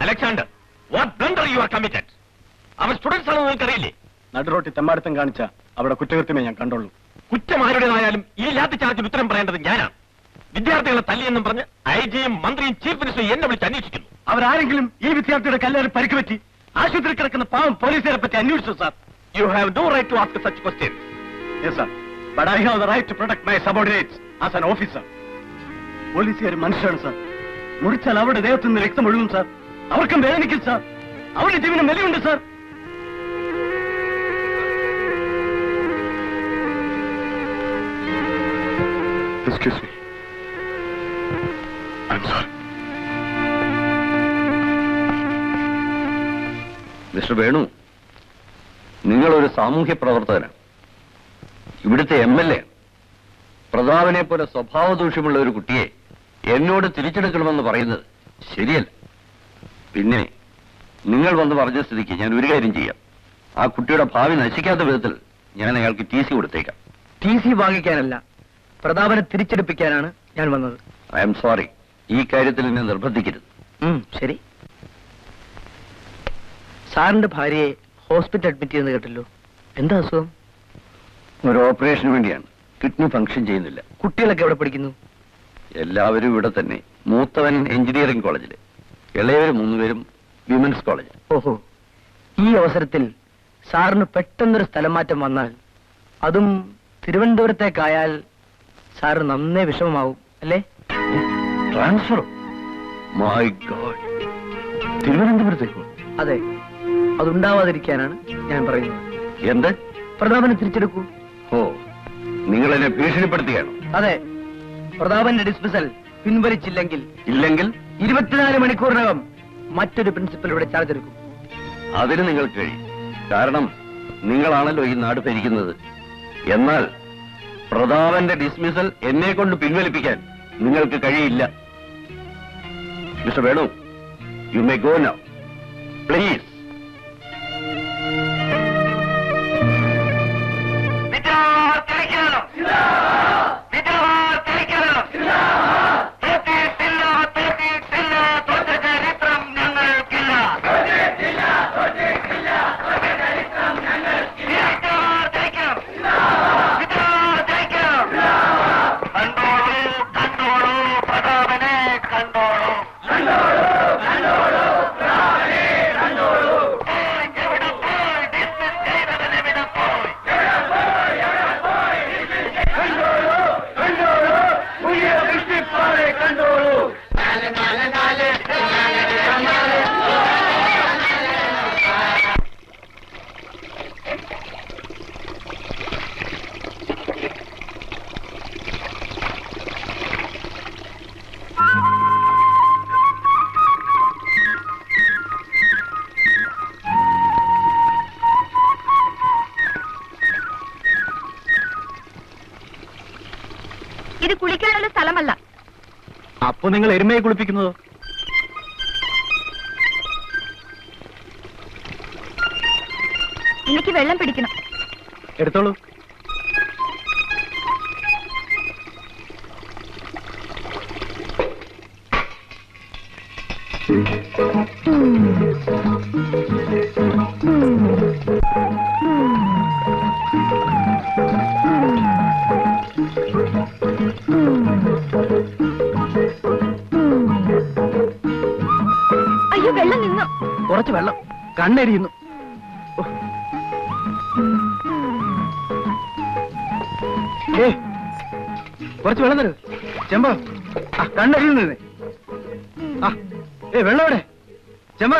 Alexander, what blunder you are committed? അവർ students ആണെന്ന് നിങ്ങൾക്കറിയില്ലേ? നടുറോട്ടി തെമ്മാടിത്തം കാണിച്ച അവിടെ കുറ്റകൃത്യമേ ഞാൻ കണ്ടോളൂ. കുറ്റം ആരുടേതായാലും ഈ ലാത്തി ചാർജിന് ഉത്തരം പറയേണ്ടത് ഞാനാണ്. വിദ്യാർത്ഥികളെ തല്ലിയെന്നും പറഞ്ഞ് ഐജിയും മന്ത്രിയും ചീഫ് മിനിസ്റ്ററും എന്നെ വിളിച്ച് അന്വേഷിക്കുന്നു. അവരാരെങ്കിലും ഈ വിദ്യാർത്ഥിയുടെ കല്ലേറ് പരിക്ക് പറ്റി ആശുപത്രി കിടക്കുന്ന പാവം പോലീസുകാരെ പറ്റി അന്വേഷിച്ചു sir. You have no right to ask such questions. Yes sir, but I have the right to protect my subordinates as an officer. പോലീസുകാർ മനുഷ്യരാണ് സാർ. മുറിച്ചാൽ അവരുടെ ദേഹത്തു നിന്ന് രക്തം ഒഴുകും സാർ. അവർക്കും വേദനിക്കും സാർ. അവരുടെ ജീവനും വിലയുണ്ട് sir. Excuse me. I'm sorry. Mister Venu, നിങ്ങളൊരു സാമൂഹ്യ പ്രവർത്തകനാണ്. ഇവിടുത്തെ MLA പ്രതാപനെ പോലെ സ്വഭാവ ദൂഷ്യമുള്ള ഒരു കുട്ടിയെ എന്നോട് തിരിച്ചെടുക്കണമെന്ന് പറയുന്നത് ശരിയല്ല. പിന്നെ നിങ്ങൾ വന്ന് പറഞ്ഞ സ്ഥിതിക്ക് ഞാൻ ഒരു കാര്യം ചെയ്യാം. ആ കുട്ടിയുടെ ഭാവി നശിക്കാത്ത വിധത്തിൽ ഞാൻ അയാൾക്ക് TC കൊടുത്തേക്കാം. TC വാങ്ങിക്കാനല്ല, പ്രതാപനെ തിരിച്ചെടുപ്പിക്കാനാണ് ഞാൻ വന്നത്. ഐ എം സോറി, ഈ കാര്യത്തിൽ എന്നെ നിർബന്ധിക്കരുത്. ശരി. സാറിന്റെ ഭാര്യയെ ഹോസ്പിറ്റൽ അഡ്മിറ്റ് ചെയ്യുന്നത് കേട്ടല്ലോ, എന്താ അസുഖം? ഒരു ഓപ്പറേഷന് വേണ്ടിയാണ്. കിഡ്നി ഫംഗ്ഷൻ ചെയ്യുന്നില്ല. കുട്ടികളൊക്കെ എവിടെ പഠിക്കുന്നു? എല്ലാവരും ഇവിടെ തന്നെ. മൂത്തവൻ എഞ്ചിനീയറിംഗ് കോളേജില്, ഇളയവർ 3 പേരും വിമൻസ് കോളേജ്. ഓഹോ, ഈ അവസരത്തിൽ സാറിന് പെട്ടെന്നൊരു സ്ഥലം മാറ്റം വന്നാൽ, അതും തിരുവനന്തപുരത്തേക്കായാൽ സാറ് നന്നേ വിഷമമാവും അല്ലേ? ട്രാൻസ്ഫർ? മൈ ഗോഡ്, തിരുവനന്തപുരത്തേക്കോ? അതെ, അതുണ്ടാവാതിരിക്കാനാണ് ഞാൻ പറയുന്നത്. എന്ത്? പ്രതാപനെ തിരിച്ചെടുക്കൂ. ഓ, നിങ്ങൾ എന്നെ ഭീഷണിപ്പെടുത്തുകയാണോ? അതെ, പ്രതാപന്റെ ഡിസ്മിസൽ പിൻവലിച്ചില്ലെങ്കിൽ 24 മണിക്കൂറിനകം മറ്റൊരു പ്രിൻസിപ്പൽ ഇവിടെ ചാർജ് എടുക്കും. അതിന് നിങ്ങൾക്ക് കഴിയും. കാരണം നിങ്ങളാണല്ലോ ഈ നാട് ഭരിക്കുന്നത്. എന്നാൽ പ്രതാപന്റെ ഡിസ്മിസൽ എന്നെ കൊണ്ട് പിൻവലിപ്പിക്കാൻ നിങ്ങൾക്ക് കഴിയില്ല. Mister Venu, you may go now please. ഇത് കുളിക്കാനുള്ള സ്ഥലമല്ല. അപ്പൊ നിങ്ങൾ എരുമയെ കുളിപ്പിക്കുന്നതോ? എനിക്ക് വെള്ളം പിടിക്കണം. എടുത്തോളൂ. അയ്യോ, വെള്ളം നിന്നു. കുറച്ച് വെള്ളം, കണ്ണെരിയുന്നു. കുറച്ച് വെള്ളം തരൂ. ചെമ്പ, കണ്ണെരിയുന്നേ. വെള്ളം എവിടെ? ചെമ്പ.